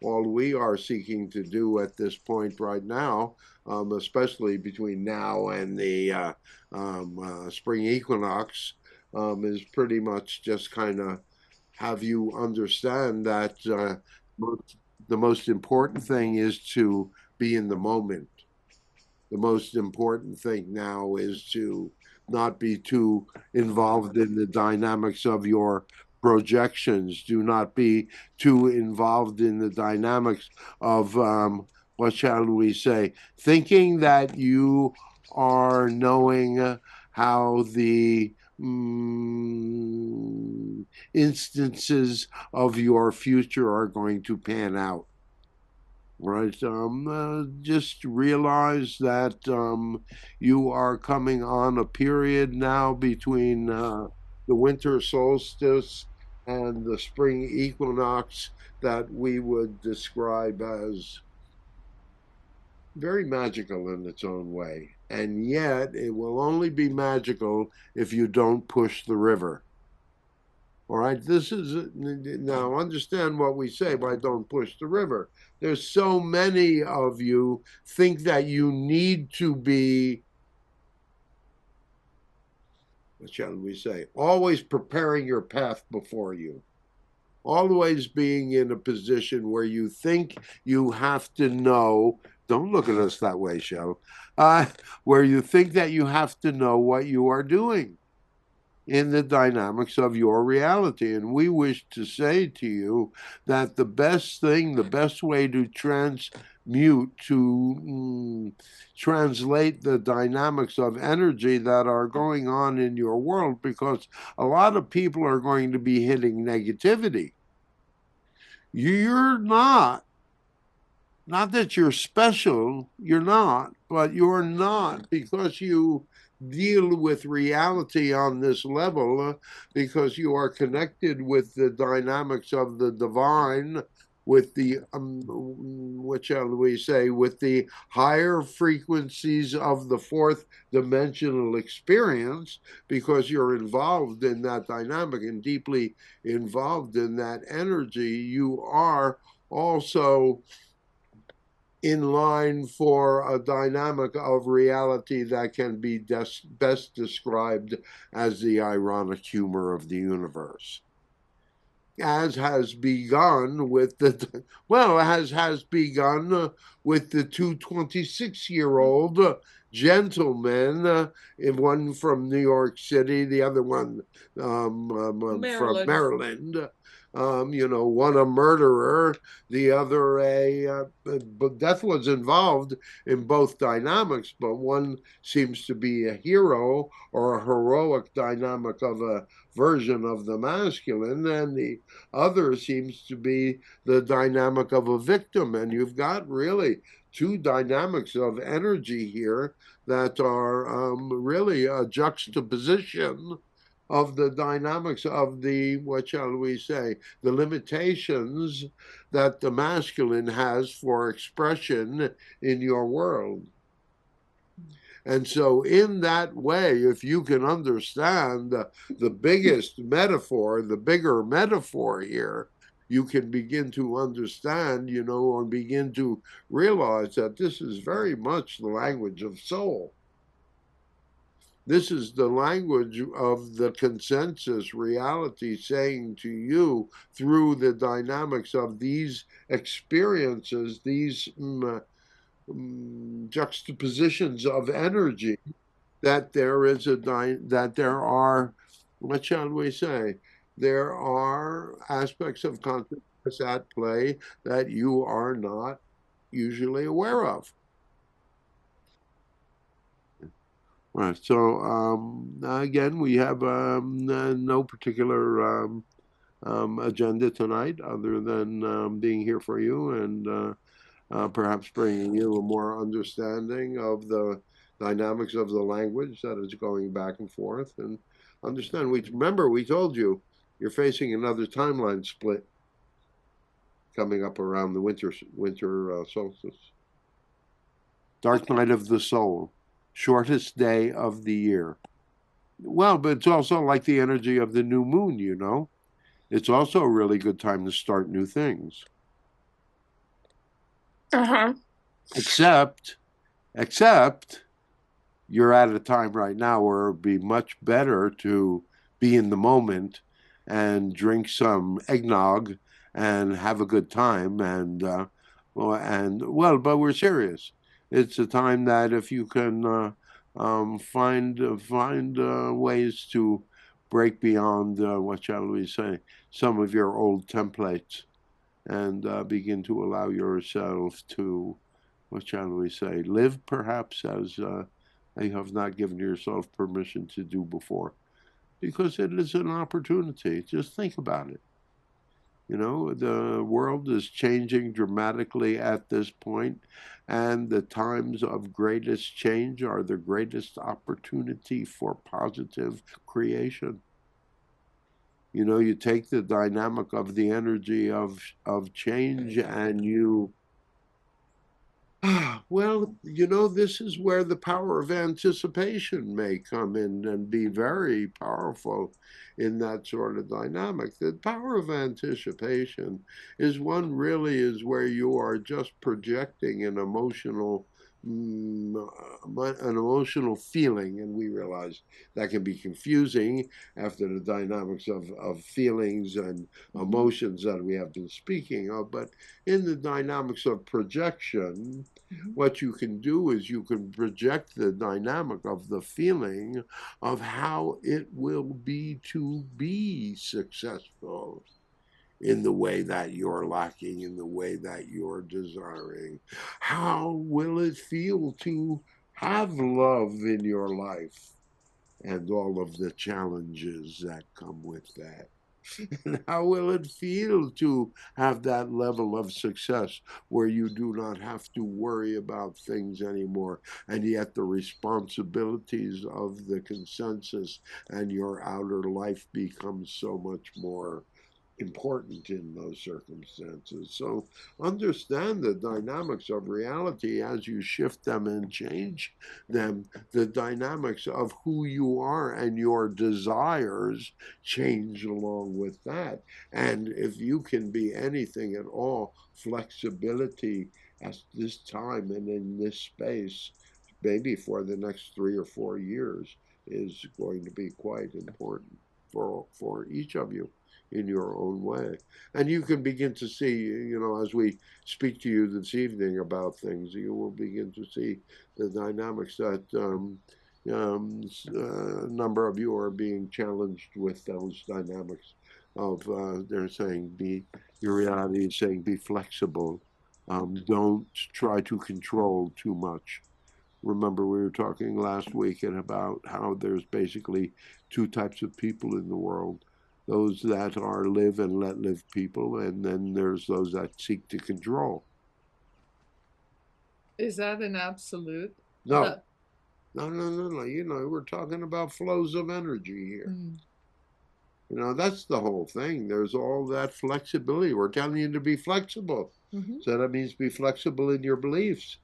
All we are seeking to do at this point right now, especially between now and the spring equinox, is pretty much just kind of have you understand that the most important thing is to be in the moment. The most important thing now is to not be too involved in the dynamics of your projections. Do not be too involved in the dynamics of, what shall we say, thinking that you are knowing how the instances of your future are going to pan out. Right. Just realize that you are coming on a period now between the winter solstice and the spring equinox that we would describe as very magical in its own way. And yet, it will only be magical if you don't push the river. All right, this is now understand what we say by don't push the river. There's so many of you think that you need to be, what shall we say, always preparing your path before you, always being in a position where you think you have to know. Don't look at us that way, Shell. Where you think that you have to know what you are doing in the dynamics of your reality. And we wish to say to you that the best thing, the best way to transmute, to translate the dynamics of energy that are going on in your world, because a lot of people are going to be hitting negativity. You're not that you're special, you're not, but you're not because you deal with reality on this level, because you are connected with the dynamics of the divine, with the, what shall we say, with the higher frequencies of the fourth dimensional experience, because you're involved in that dynamic and deeply involved in that energy. You are also in line for a dynamic of reality that can be best described as the ironic humor of the universe. As has begun with the, well, as has begun with the two 26-year-old gentlemen, one from New York City, the other one from Maryland. Maryland. One a murderer, the other but death was involved in both dynamics, but one seems to be a hero or a heroic dynamic of a version of the masculine, and the other seems to be the dynamic of a victim. And you've got really two dynamics of energy here that are really a juxtaposition of the dynamics of the, what shall we say, the limitations that the masculine has for expression in your world. And so, in that way, if you can understand the biggest metaphor, the bigger metaphor here, you can begin to understand, and begin to realize that this is very much the language of soul. This is the language of the consensus reality saying to you through the dynamics of these experiences, these juxtapositions of energy, that there is that there are, what shall we say, there are aspects of consciousness at play that you are not usually aware of. Right. So again, we have no particular agenda tonight other than being here for you and perhaps bringing you a more understanding of the dynamics of the language that is going back and forth. And understand, we remember we told you you're facing another timeline split coming up around the winter solstice. Dark night of the soul, shortest day of the year. Well, but it's also like the energy of the new moon. It's also a really good time to start new things. Uh-huh. Except, except you're at a time right now where it'd be much better to be in the moment and drink some eggnog and have a good time but we're serious. It's a time that if you can find ways to break beyond what shall we say some of your old templates and begin to allow yourself to, what shall we say, live perhaps as you have not given yourself permission to do before, because it is an opportunity. Just think about it. You know, the world is changing dramatically at this point, and the times of greatest change are the greatest opportunity for positive creation. You know, you take the dynamic of the energy of change and you well, you know, this is where the power of anticipation may come in and be very powerful in that sort of dynamic. The power of anticipation is one really is where you are just projecting mm, an emotional feeling, and we realize that can be confusing after the dynamics of feelings and Mhm. emotions that we have been speaking of, but in the dynamics of projection, Mhm. what you can do is you can project the dynamic of the feeling of how it will be to be successful in the way that you're lacking, in the way that you're desiring. How will it feel to have love in your life and all of the challenges that come with that? And how will it feel to have that level of success where you do not have to worry about things anymore, and yet the responsibilities of the consensus and your outer life become so much more important in those circumstances. So understand the dynamics of reality as you shift them and change them. The dynamics of who you are and your desires change along with that. And if you can be anything at all, flexibility at this time and in this space, maybe for the next 3 or 4 years, is going to be quite important for each of you in your own way. And you can begin to see, you know, as we speak to you this evening about things, you will begin to see the dynamics that a number of you are being challenged with those dynamics of, they're saying, your reality is saying, be flexible. Don't try to control too much. Remember, we were talking last week and about how there's basically two types of people in the world, those that are live and let live people, and then there's those that seek to control. Is that an absolute? No, The no. You know, we're talking about flows of energy here. mm. You know, that's the whole thing. There's all that flexibility. We're telling you to be flexible. Mhm. So that means be flexible in your beliefs.